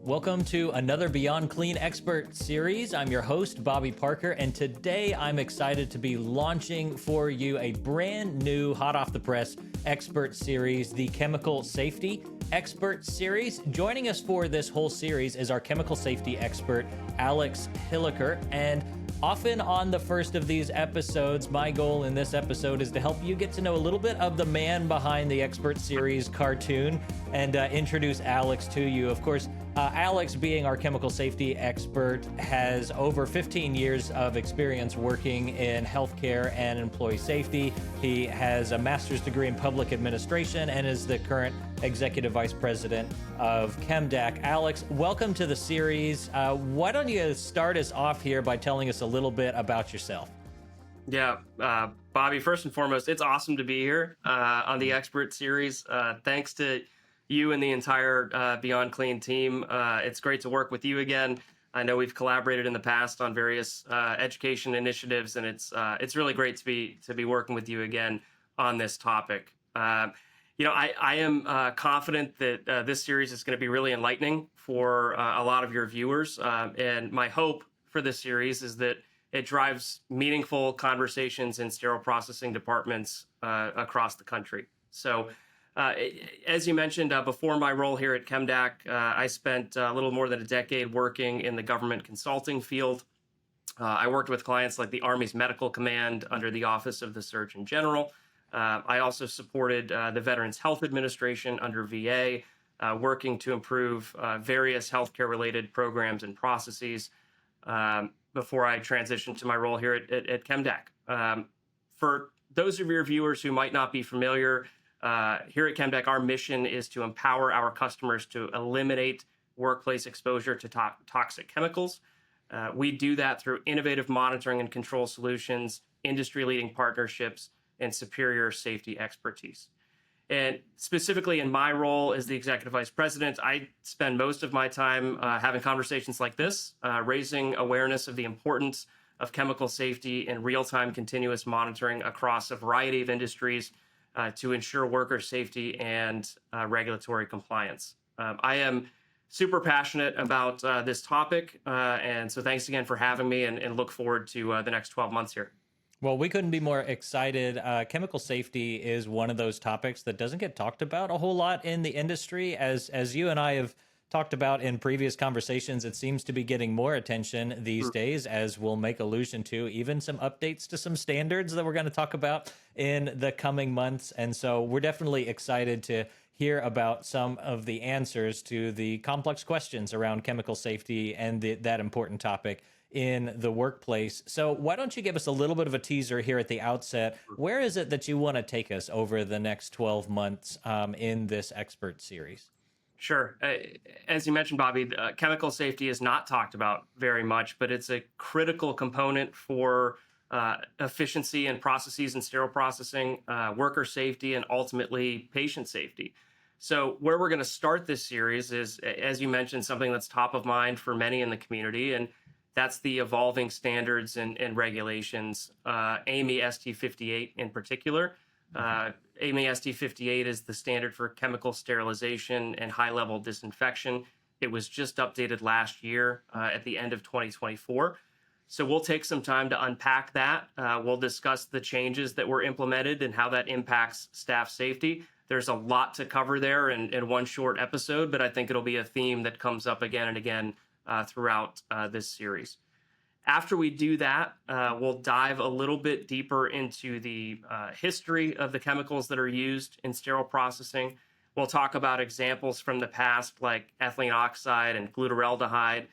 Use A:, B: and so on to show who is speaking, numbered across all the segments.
A: Welcome to another Beyond Clean Expert series. I'm your host, Bobby Parker, and today I'm excited to be launching for you a brand new, hot off the press expert series, the Chemical Safety Expert Series. Joining us for this whole series is our chemical safety expert, Alex Hilliker, and often on the first of these episodes, my goal in this episode is to help you get to know a little bit of the man behind the Expert Series cartoon and introduce Alex to you. Of course, Alex, being our chemical safety expert, has over 15 years of experience working in healthcare and employee safety. He has a master's degree in public administration and is the current executive vice president of ChemDAC. Alex, welcome to the series. Why don't you start us off here by telling us a little bit about yourself?
B: Yeah, Bobby, first and foremost, it's awesome to be here on the Expert Series. Thanks to you and the entire Beyond Clean team. It's great to work with you again. I know we've collaborated in the past on various education initiatives, and it's really great to be working with you again on this topic. I am confident that this series is going to be really enlightening for a lot of your viewers. And my hope for this series is that it drives meaningful conversations in sterile processing departments across the country. So, as you mentioned, before my role here at ChemDAC, I spent a little more than a decade working in the government consulting field. I worked with clients like the Army's Medical Command under the Office of the Surgeon General. I also supported the Veterans Health Administration under VA, working to improve various healthcare-related programs and processes before I transitioned to my role here at ChemDAC. For those of your viewers who might not be familiar, here at ChemDAC, our mission is to empower our customers to eliminate workplace exposure to toxic chemicals. We do that through innovative monitoring and control solutions, industry-leading partnerships, and superior safety expertise. And specifically in my role as the executive vice president, I spend most of my time having conversations like this, raising awareness of the importance of chemical safety and real-time continuous monitoring across a variety of industries to ensure worker safety and regulatory compliance. I am super passionate about this topic, and so thanks again for having me, and look forward to the next 12 months here.
A: Well, we couldn't be more excited. Chemical safety is one of those topics that doesn't get talked about a whole lot in the industry. As you and I have talked about in previous conversations, it seems to be getting more attention these days, as we'll make allusion to, even some updates to some standards that we're going to talk about in the coming months. And so we're definitely excited to hear about some of the answers to the complex questions around chemical safety and that important topic in the workplace. So why don't you give us a little bit of a teaser here at the outset? Where is it that you want to take us over the next 12 months in this expert series?
B: Sure. As you mentioned, Bobby, chemical safety is not talked about very much, but it's a critical component for efficiency and processes in sterile processing, worker safety, and ultimately patient safety. So where we're going to start this series is, as you mentioned, something that's top of mind for many in the community, and that's the evolving standards and regulations, AAMI ST58 in particular. AAMI ST58 is the standard for chemical sterilization and high-level disinfection. It was just updated last year at the end of 2024. So we'll take some time to unpack that. We'll discuss the changes that were implemented and how that impacts staff safety. There's a lot to cover there in one short episode, but I think it'll be a theme that comes up again and again throughout this series. After we do that, we'll dive a little bit deeper into the history of the chemicals that are used in sterile processing. We'll talk about examples from the past like ethylene oxide and glutaraldehyde,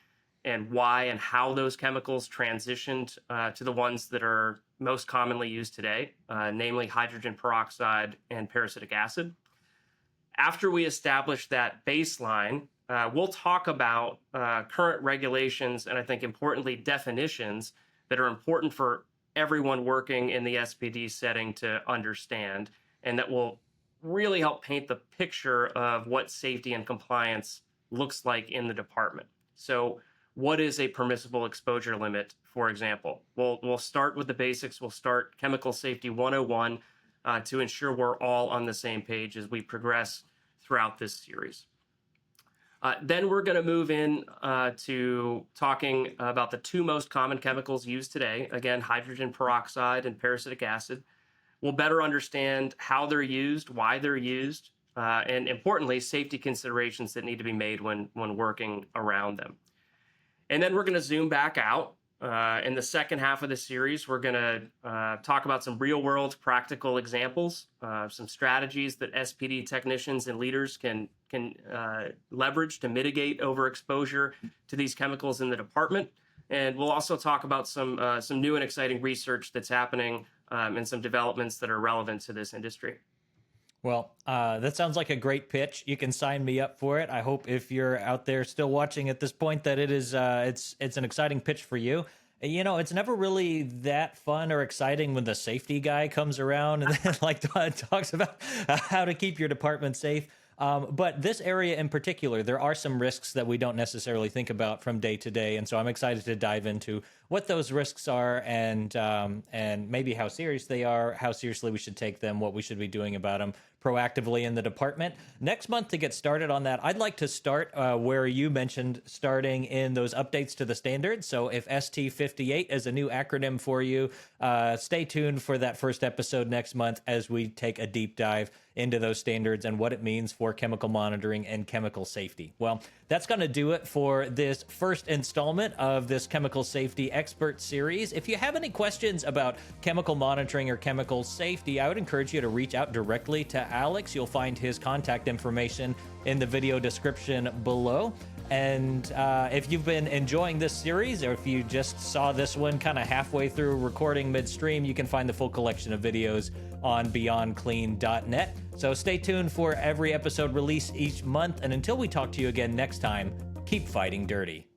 B: and why and how those chemicals transitioned to the ones that are most commonly used today, namely hydrogen peroxide and peracetic acid. After we establish that baseline, we'll talk about current regulations and, I think importantly, definitions that are important for everyone working in the SPD setting to understand, and that will really help paint the picture of what safety and compliance looks like in the department. So what is a permissible exposure limit, for example? We'll start with the basics. We'll start Chemical Safety 101 to ensure we're all on the same page as we progress throughout this series. Then we're going to move in to talking about the two most common chemicals used today. Again, hydrogen peroxide and peracetic acid. We'll better understand how they're used, why they're used, and importantly, safety considerations that need to be made when working around them. And then we're going to zoom back out. In the second half of the series, we're going to talk about some real-world practical examples, some strategies that SPD technicians and leaders can leverage to mitigate overexposure to these chemicals in the department. And we'll also talk about some new and exciting research that's happening and some developments that are relevant to this industry.
A: Well, that sounds like a great pitch. You can sign me up for it. I hope if you're out there still watching at this point that it is it's an exciting pitch for you. You know, it's never really that fun or exciting when the safety guy comes around and then like talks about how to keep your department safe. But this area in particular, there are some risks that we don't necessarily think about from day to day, and so I'm excited to dive into what those risks are and maybe how serious they are, how seriously we should take them, what we should be doing about them proactively in the department. Next month, to get started on that, I'd like to start where you mentioned starting in those updates to the standards. So if ST58 is a new acronym for you, stay tuned for that first episode next month as we take a deep dive into those standards and what it means for chemical monitoring and chemical safety. Well, that's going to do it for this first installment of this Chemical Safety Expert Series. If you have any questions about chemical monitoring or chemical safety, I would encourage you to reach out directly to Alex. You'll find his contact information in the video description below. And if you've been enjoying this series, or if you just saw this one kind of halfway through recording midstream, you can find the full collection of videos on beyondclean.net. So stay tuned for every episode released each month. And until we talk to you again next time, keep fighting dirty.